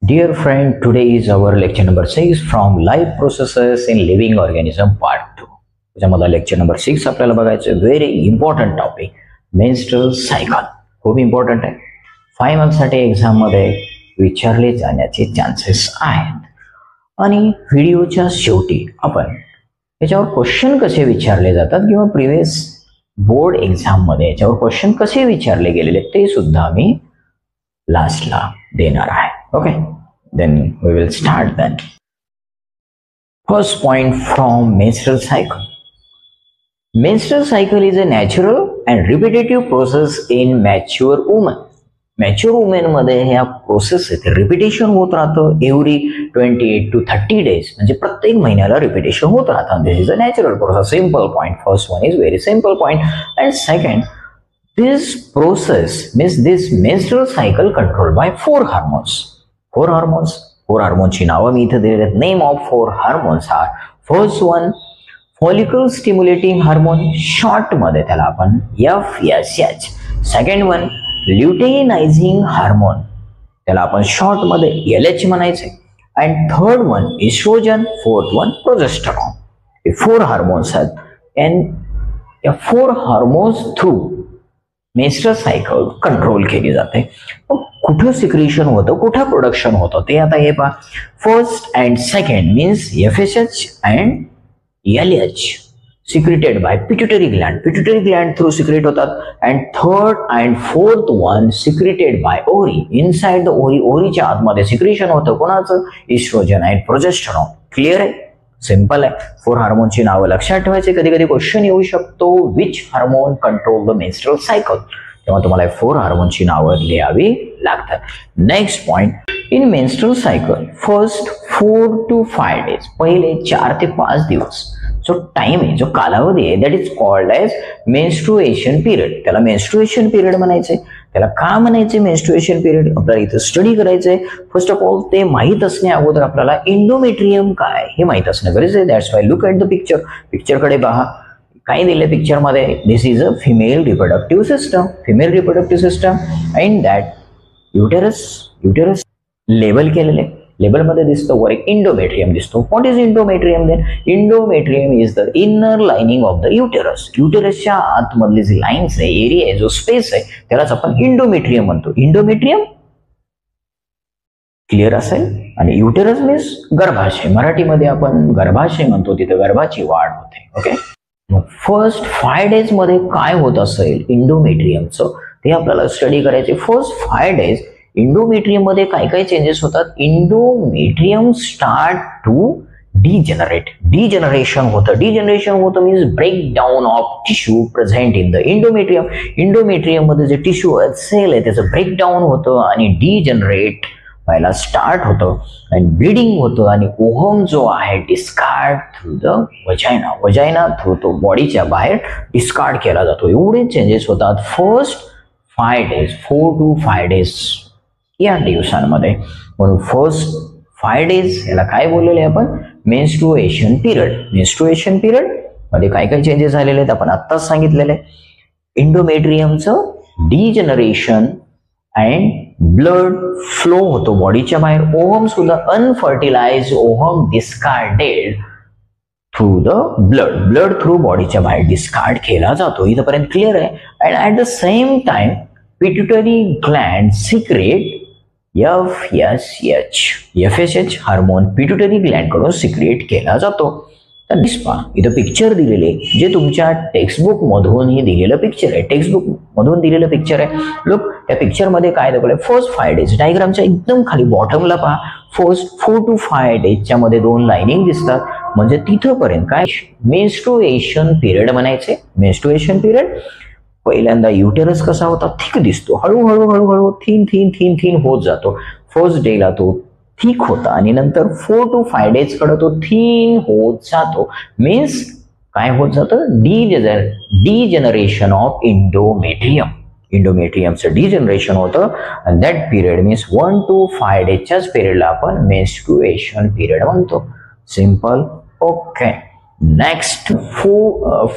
Dear friend, today is our lecture number 6 from Life Processes in Living Organism Part 2. त्याच्यामध्ये lecture number 6 आपल्याला बघायचं very important topic menstrual cycle. खूप important आहे. 5 मार्क्ससाठी exam मध्ये विचारले जाण्याचे चान्सेस आहेत. आणि व्हिडिओच्या शेवटी आपण याच्यावर क्वेश्चन कसे विचारले जातात किंवा प्रिव्हियस बोर्ड एक्झाम मध्ये याच्यावर क्वेश्चन कसे विचारले गेलेले ते सुद्धा मी लास्टला देणार आहे. Okay, then we will start then. First point from menstrual cycle. Menstrual cycle is a natural and repetitive process in mature women. Mature women मध्ये ह्या प्रोसेस रिपिटेशन होत राहतं एव्हरी 28 to 30 days, म्हणजे प्रत्येक महिन्याला रिपिटेशन होत राहतं. This is a natural process. Simple point. First one is very simple point. And second, this process means this menstrual cycle controlled by 4 hormones. 4 hormones ची नावं मी इथे दिलेली आहेत. Name of 4 hormones are first one follicle stimulating hormone, short मध्ये त्याला आपण FSH. Second one luteinizing hormone, त्याला आपण शॉर्ट मध्ये LH म्हणायचे. And third one estrogen, fourth one progesterone. हे 4 हार्मोन्स आहेत. अँड या 4 hormones through menstrual cycle control केली जाते. कुठं सिक्रेशन होतं, कुठं प्रोडक्शन होतं ते आता हे पहा. First and second means FSH and LH secreted by pituitary gland. Pituitary gland through secrete होतात. And third and fourth one secreted by ovary. Inside the ovary, ओरीच्या आतमध्ये सिक्रेशन होतं कोणाचं? Estrogen and progesterone. क्लिअर आहे? Simple आहे. 4 हार्मोनची नावं लक्षात ठेवायचे. कधी कधी क्वेश्चन येऊ शकतो which hormone control the menstrual cycle, तेव्हा तुम्हाला 4 हार्मोनची नावं लिहावी लागतात. Next point, in menstrual cycle first 4 to 5 days, पहिले 4 ते 5 दिवस जो टाइम आहे, जो कालावधी आहे, that is called as menstruation period. त्याला मेन्स्ट्रुएशन पिरियड म्हणायचे. त्याला का म्हणायचे मेन्स्ट्रुएशन पिरियड? आपल्याला इथे स्टडी करायचंय. फर्स्ट ऑफ ऑल ते माहित असणे अगोदर आपल्याला इंडोमेट्रियम काय हे माहित असणं गरजेचं आहे. That's why look at the picture. पिक्चरकडे पहा. काय दिले पिक्चर मध्ये? This is a female reproductive system. Female reproductive system and that uterus label केलेले. लेबल मध्ये दिसतो वर एक इंडोमेट्रियम दिसतो. What is endometrium then? Endometrium is the inner lining of the uterus. युटेरसच्या आतमधली जी लाईन्स आहे, एरिया आहे, जो स्पेस आहे, त्यालाच आपण इंडोमेट्रियम म्हणतो. इंडोमेट्रियम क्लिअर असेल. आणि युटेरस मीन्स गर्भाशय. मराठीमध्ये आपण गर्भाशय म्हणतो, तिथे गर्भाची वाढ होते. ओके. फर्स्ट 5 days मध्ये काय होत असेल इंडोमेट्रियमचं ते आपल्याला स्टडी करायचे. फर्स्ट 5 days इंडोमेट्रियम मध्ये काय काय चेंजेस होतात? Endometrium start to degenerate. Degeneration होतं means break down of tissue present in the endometrium. Endometrium मध्ये जे टिश्यू सेल आहे त्याचं ब्रेकडाऊन होतं आणि डिजनरेट व्हायला स्टार्ट होतं आणि ब्लिडिंग होतं. आणि ओव्हम जो आहे डिस्कार्ड थ्रू द वजायना थ्रू तो बॉडीच्या बाहेर डिस्कार्ड केला जातो. एवढे चेंजेस होतात फर्स्ट 5 days, 4 to 5 days या दिवसांमध्ये. म्हणून फर्स्ट 5 days याला काय बोललेले आपण? Menstruation period. मेन्स्ट्रुएशन पिरियड मध्ये काय काय चेंजेस झालेले आहेत आपण आत्ताच सांगितलेले. इंडोमेट्रियमचं डिजनरेशन अँड ब्लड फ्लो होतो बॉडीच्या बाहेर. ओव्हम सुद्धा unfertilize ovum discarded through the blood through बॉडीच्या बाहेर डिस्कार्ड केला जातो. इथपर्यंत क्लिअर आहे. And at the same time pituitary gland secrete FSH hormone pituitary gland कडून सिक्रेट केला जातो. तर पहा इथं पिक्चर दिलेले जे तुमच्या टेक्स्टबुक मधूनही दिलेलं पिक्चर आहे. टेक्स्टबुक मधून दिलेलं पिक्चर आहे. लोक त्या पिक्चर मध्ये काय दाखवलंय? फर्स्ट 5 days डायग्रामच्या एकदम खाली बॉटमला पहा. फर्स्ट 4 to 5 days मध्ये 2 लाईनिंग दिसतात. म्हणजे तिथपर्यंत काय मेन्स्ट्रुएशन पिरियड म्हणायचे. मेन्स्ट्रुएशन पिरियड पहिल्यांदा युटेरस कसा होता? थिक दिसतो. हळूहळू थीन होत जातो. फर्स्ट डेला तो थिक होता आणि नंतर 4 to 5 days कडे तो थीन होत जातो. मीन्स काय होत जातं? Degeneration of endometrium. इंडोमेट्रियमचं डिजनरेशन होतं. आणि दॅट पिरियड मीन्स 1 to 5 daysच्याच पिरियडला आपण मेन्स्ट्रुएशन पिरियड म्हणतो. Simple. Okay. Next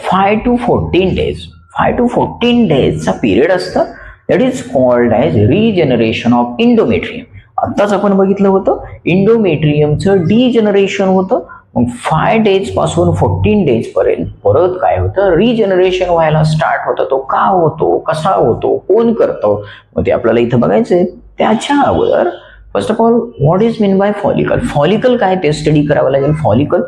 5 to 14 days. 5 to 14 days चा पिरियड असतं. That is called as regeneration of endometrium. आत्ताच आपण बघितलं होतं इंडोमेट्रियमचं डिजनरेशन होतं. मग 5 days पासून 14 days पर्यंत परत काय होतं, रिजनरेशन व्हायला स्टार्ट होतं. तो का होतो, कसा होतो, कोण करतो, मग ते आपल्याला इथं बघायचंय. त्याच्या अगोदर first of all what is mean by follicle. Follicle काय ते स्टडी करावं लागेल. फॉलिकल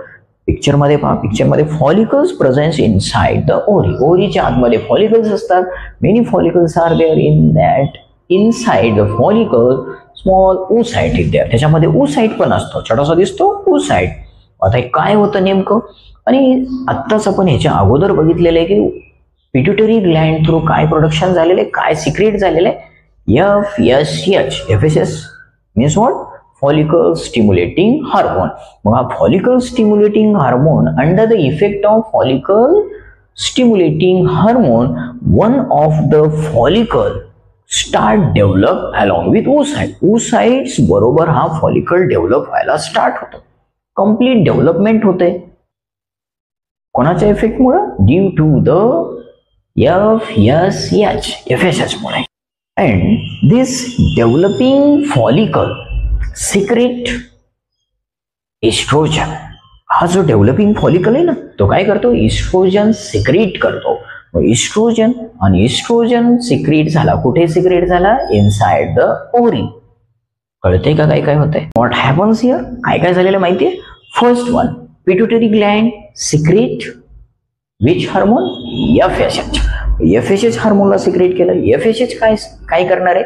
पिक्चरमध्ये पहा, पिक्चरमध्ये follicles present inside the ovary. ओरीच्या आतमध्ये फॉलिकल्स असतात. Many follicles are there in that. Inside the follicle small oocyte is there. त्याच्यामध्ये oocyte पण असतो, छोटासा दिसतो oocyte. आता हे काय होतं नेमकं, आणि आत्ताच आपण ह्याच्या अगोदर बघितलेलं आहे की पिट्युटरी ग्लँड थ्रू काय प्रोडक्शन झालेलं आहे, काय सिक्रेट झालेलं आहे. FSH. FSH means what, follicle stimulating hormone. मग हा follicle stimulating hormone, under the effect of follicle stimulating hormone, one of the follicle start develop along with oocyte. oocytes बरोबर हा फॉलिकल डेव्हलप व्हायला स्टार्ट होतो. Complete development होते. कोणाच्या इफेक्टमुळे, due to the FSH मुळे. And this developing follicle secrete estrogen. हा जो डेव्हलपिंग फॉलिकल आहे ना, तो काय करतो, इस्ट्रोजन सिक्रेट करतो. इस्ट्रोजन, आणि इस्ट्रोजन सिक्रेट झाला, कुठे सिक्रेट झाला, इनसाइड द ओरी. कळते का काय काय होतंय. व्हॉट हॅपन्स हिअर, काय काय झालेलं माहितीये. First one, pituitary gland secrete which hormone, FSH. FSH हार्मोनला सिक्रेट केलं. FSH काय करणार आहे,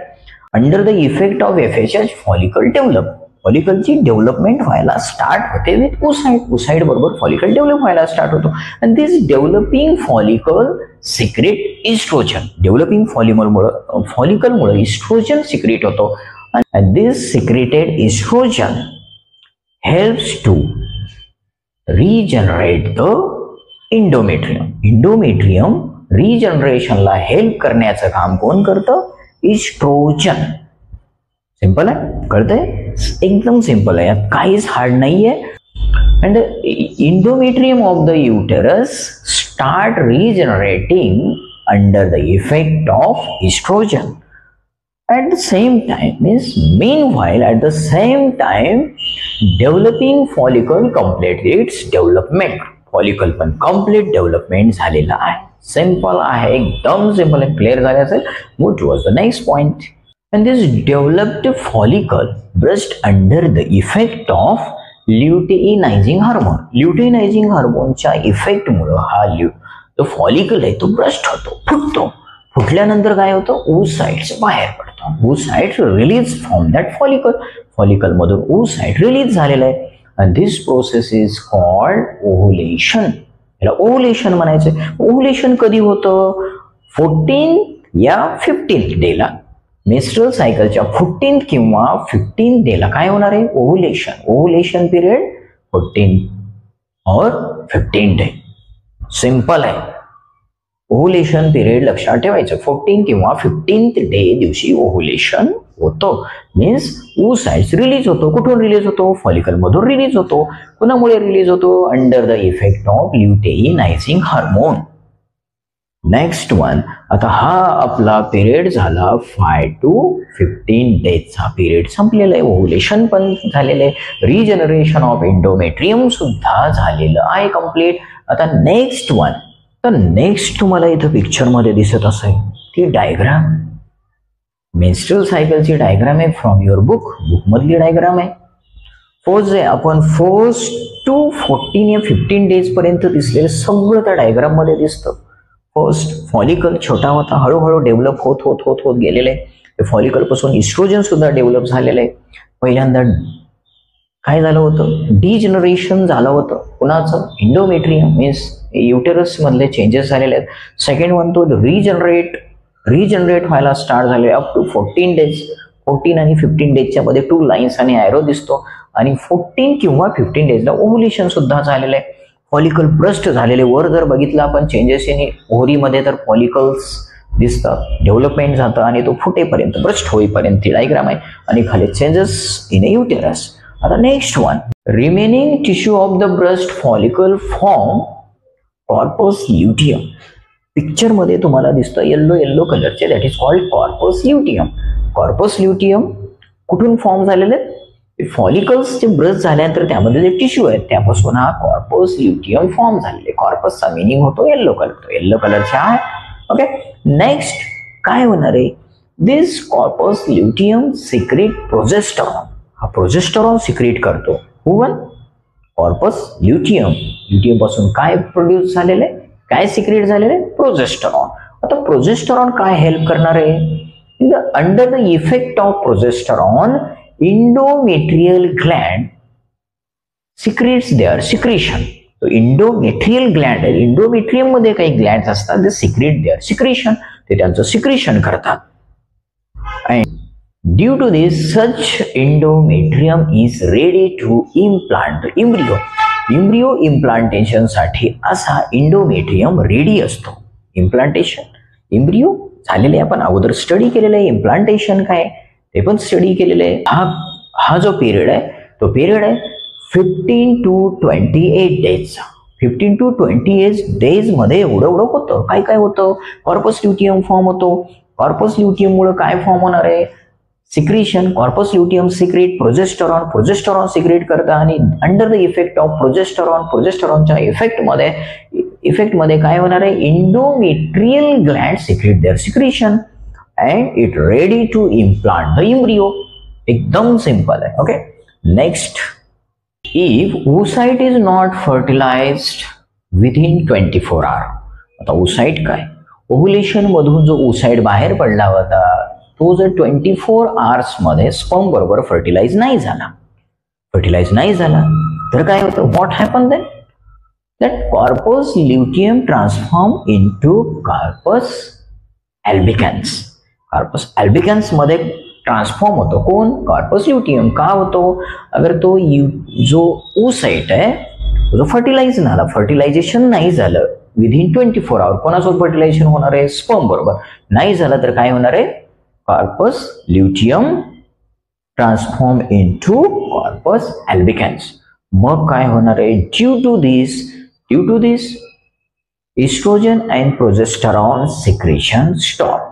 under the effect of FSH follicle develop. फॉलिकलची डेव्हलपमेंट व्हायला स्टार्ट होते विथ oocyte. oocyte बरोबर फॉलिकल डेव्हलप व्हायला स्टार्ट होतो. आणि this developing follicle secrete estrogen. Developing फॉलिकलमुळे इस्ट्रोजन सिक्रेट होतो. And this secreted estrogen helps to regenerate the endometrium. Endometrium regenerationला हेल्प करण्याचं काम कोण करतं, इस्ट्रोजन. सिंपल आहे, कळतंय, एकदम सिंपल आहे, यात काहीच हार्ड नाहीये. And the endometrium of the uterus start regenerating under the effect of estrogen. At the same time, meanwhile, at the same time, developing follicle complete its development. Follicle पण complete development झालेला आहे. Simple आहे, एकदम simple आहे. Clear झाले असेल, move towards the next point. And this developed follicle burst under the effect of luteinizing hormone. Luteinizing hormoneच्या effect मुळे हा जो फॉलिकल आहे तो ब्रस्ट होतो, फुटतो. फुटल्यानंतर काय होतं, oocytes बाहेर पडतो. oocytes release from that follicle. Follicle मधून oocyte रिलीज झालेला आहे. and this process is called ovulation. याला ओव्हुलेशन म्हणायचं. ओव्हुलेशन कधी होतं, 14 या 15 डेला. मेस्ट्रुअल सायकलच्या 14 किंवा 15 डेला काय होणार आहे, ओव्हुलेशन. ओव्हुलेशन पिरियड 14 और 15 डे. सिंपल आहे. ओव्हुलेशन पिरियड लक्षात ठेवायचं, 14 किंवा 15th डे दिवशी ओव्हुलेशन होतो. मीन्स oocytes रिलीज होतो. कुठून रिलीज होतो, फॉलिकल मधून रिलीज होतो. कुणामुळे रिलीज होतो, under the effect of luteinizing hormone. Next one, आता हा आपला पिरियड झाला 5 to 15 डेजचा पिरियड संपलेला आहे. ओव्हुलेशन पण झालेलं आहे. रिजनरेशन ऑफ एंडोमेट्रियम सुद्धा झालेलं आहे कम्प्लीट. आता नेक्स्ट वन, तर नेक्स्ट तुम्हाला इथं पिक्चर मध्ये दिसत असेल ती डायग्राम, मेन्स्ट्रुअल सायकलची डायग्राम आहे. फ्रॉम युअर बुक मधली डायग्राम आहे. फर्स्ट आहे आपण फर्स्ट टू 14 या 15 डेज पर्यंत दिसलेलं सगळं त्या डायग्राम मध्ये दिसतं. फर्स्ट फॉलिकल छोटा होता, हळूहळू डेव्हलप होत होत होत होत गेलेलं आहे. फॉलिकल पासून इस्ट्रोजन सुद्धा डेव्हलप झालेलं आहे. पहिल्यांदा काय झालं होतं, डिजनरेशन झालं होतं. कुणाचं, एंडोमेट्रियम मीन्स युटेरस मधले चेंजेस झालेले आहेत. सेकंड वन तो रिजनरेट व्हायला स्टार्ट झाले अप टू 14 डेज. 14 आणि 15 डेजच्या मध्ये 2 लाईन्स आणि ॲरो दिसतो. आणि 14 किंवा 15 डेजला ओव्हुलेशन सुद्धा झालेलं आहे. फॉलिकल ब्रस्ट झालेले. वर जर बघितलं आपण चेंजेस इन ओव्हरीमध्ये तर फॉलिकल्स दिसतात, डेव्हलपमेंट जातं आणि तो फुटेपर्यंत ब्रस्ट होईपर्यंत ती डायग्राम आहे. आणि खाली चेंजेस इन युटेरस. आता next one, remaining tissue of the breast follicle form corpus luteum. Picture मध्ये तुम्हाला दिसतं येलो कलरचे, that is called corpus luteum. Corpus luteum कुठून फॉर्म झालेले आहेत? फॉलिकल्स जे ब्रश झाल्यानंतर त्यामध्ये जे टिश्यू आहेत त्यापासून हा कॉर्पस ल्युटियम फॉर्म झालेले. कॉर्पसचा मिनिंग होतो येल्लो कलर, येल्लो कलरचा आहे. ओके, नेक्स्ट काय होणार आहे? दिस कॉर्पस ल्युटियम सिक्रेट प्रोजेस्टेरॉन. हा प्रोजेस्टेरॉन सिक्रेट करतो. हुवन कॉर्पस ल्युटियम, ल्युटियम पासून काय प्रोड्यूस झालेले, काय सिक्रेट झालेले? प्रोजेस्टेरॉन. आता प्रोजेस्टेरॉन काय हेल्प करणार आहे? Under the effect of progesterone endometrial gland secretes their secretion. तो इंडोमेट्रियल ग्लँड आहे, इंडोमेट्रियम मध्ये काही ग्लँड्स असतात, ते सिक्रेट देअर सिक्रेशन, ते त्यांचं सिक्रेशन करतात. And due to this, such endometrium is ready to implant embryo. Embryo implantation साठी असा इंडोमेट्रियम रेडी असतो. इम्प्लांटेशन एम्ब्रियो झालेले आपण अगोदर स्टडी केलेलं आहे. इम्प्लांटेशन काय ते पण स्टडी केलेले आहे. हा जो पिरियड आहे तो पिरियड आहे 15 to 28 डेजचा. 15 to 28 डेज मध्ये एवढं होतं. काय काय होतं? कॉर्पस ल्युटियम फॉर्म होतो. कॉर्पस ल्युटियम मुळे काय फॉर्म होणार आहे? Secretion. Corpus luteum secrete progesterone, progesterone secrete करता आणि under the effect of progesterone, प्रोजेस्टेरॉनच्या इफेक्ट मध्ये काय होणार आहे? Endometrial gland secrete their secretion and it ready to implant the embryo. एकदम सिंपल आहे. Okay, next, if oocyte is not fertilized within 24 hours. आता oocyte काय? ओव्हुलेशन मधून जो oocyte बाहेर पडला होता तो जर 24 hours मध्ये स्पर्म बरोबर फर्टिलाइज नाही झाला तर काय होतं? What happen then? that corpus luteum transform into corpus albicans. Corpus albicans मध्ये ट्रान्सफॉर्म होतो. कोण? Corpus luteum. का होतो? अगर तो जो oocyte आहे जो फर्टिलायझेशन नाही झालं विदिन 24 आवर, कोणासोबत फर्टिलायझेशन होणार आहे? स्पर्म बरोबर नाही झालं तर काय होणार आहे? Corpus luteum transform into corpus albicans. मग काय होणार आहे? Due to this estrogen and progesterone secretion stop.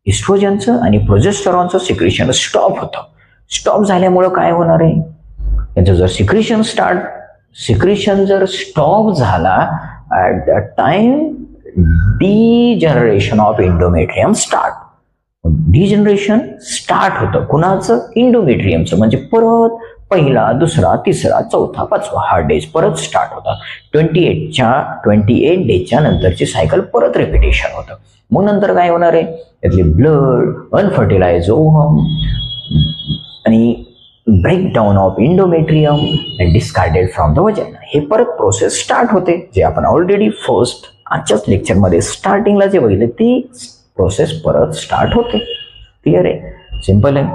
इस्ट्रोजनचं आणि प्रोजेस्टेरॉनचं सिक्रेशन स्टॉप होतं. स्टॉप झाल्यामुळं काय होणार आहे? त्यांचं जर सिक्रेशन जर स्टॉप झाला at the time degeneration of endometrium start. Degeneration start होतं. कुणाचं? इंडोमेट्रियमचं. म्हणजे परत पहिला, दुसरा, तिसरा, चौथा, पाचवा हा डेज परत स्टार्ट होता. 28 डेजच्या नंतरची सायकल परत रिपिटेशन होतं. मग नंतर काय होणार आहे? त्यातले ब्लड, अनफर्टिलाइज ओव्हम आणि breakdown of endometrium and discarded from the vagina. हे परत प्रोसेस स्टार्ट होते, जे आपण ऑलरेडी आजच्याच लेक्चरमध्ये स्टार्टिंगला जे बघितले ती प्रोसेस परत स्टार्ट होते. क्लिअर आहे? सिंपल आहे.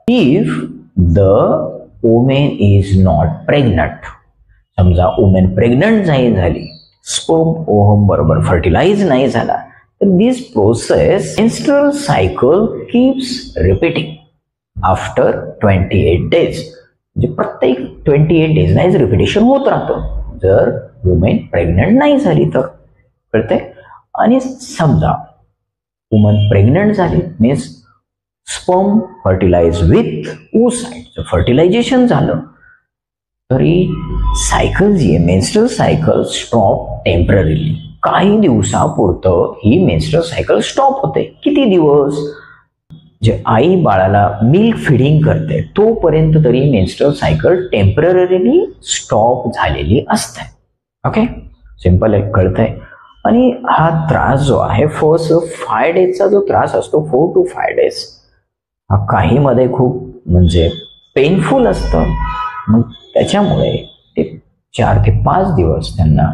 If the women is not pregnant, समजा वुमेन प्रेग्नंट नाही झाली, स्पर्म ओव्हम बरोबर फर्टिलाइज नाही झाला, तर this process menstrual cycle keeps repeating after 28 days. म्हणजे प्रत्येक 28 डेजला रिपिटेशन होत राहतं जर वुमेन प्रेग्नंट नाही झाली तर. कळते? आणि समजा वुमन प्रेग्नंट झाली means sperm fertilize with oocyte, fertilization झालं तरी सायकल जी आहे मेन्स्ट्रुअल सायकल स्टॉप टेम्पररीली. काही दिवसापुरतं ही मेन्स्ट्रुअल सायकल स्टॉप होते. किती दिवस? जे आई बाळाला मिल्क फिडिंग करते तोपर्यंत तरी मेन्स्ट्रुअल सायकल टेम्पररीली स्टॉप झालेली असते. ओके, सिंपल आहे. कळतंय? आणि हा त्रास जो आहे फर्स्ट 5 डेजचा जो त्रास असतो 4 to 5 डेज हा काही मध्ये खूप म्हणजे पेनफुल असतं. मग त्याच्यामुळे ते 4 ते 5 दिवस त्यांना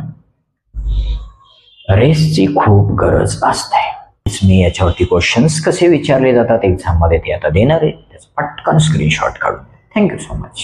रेस्टची खूप गरज असते. मी याच्यावरती क्वेश्चन्स कसे विचारले जातात एक्झाम मध्ये ते आता देणार आहे. त्याचा पटकन स्क्रीनशॉट काढून. Thank you so much.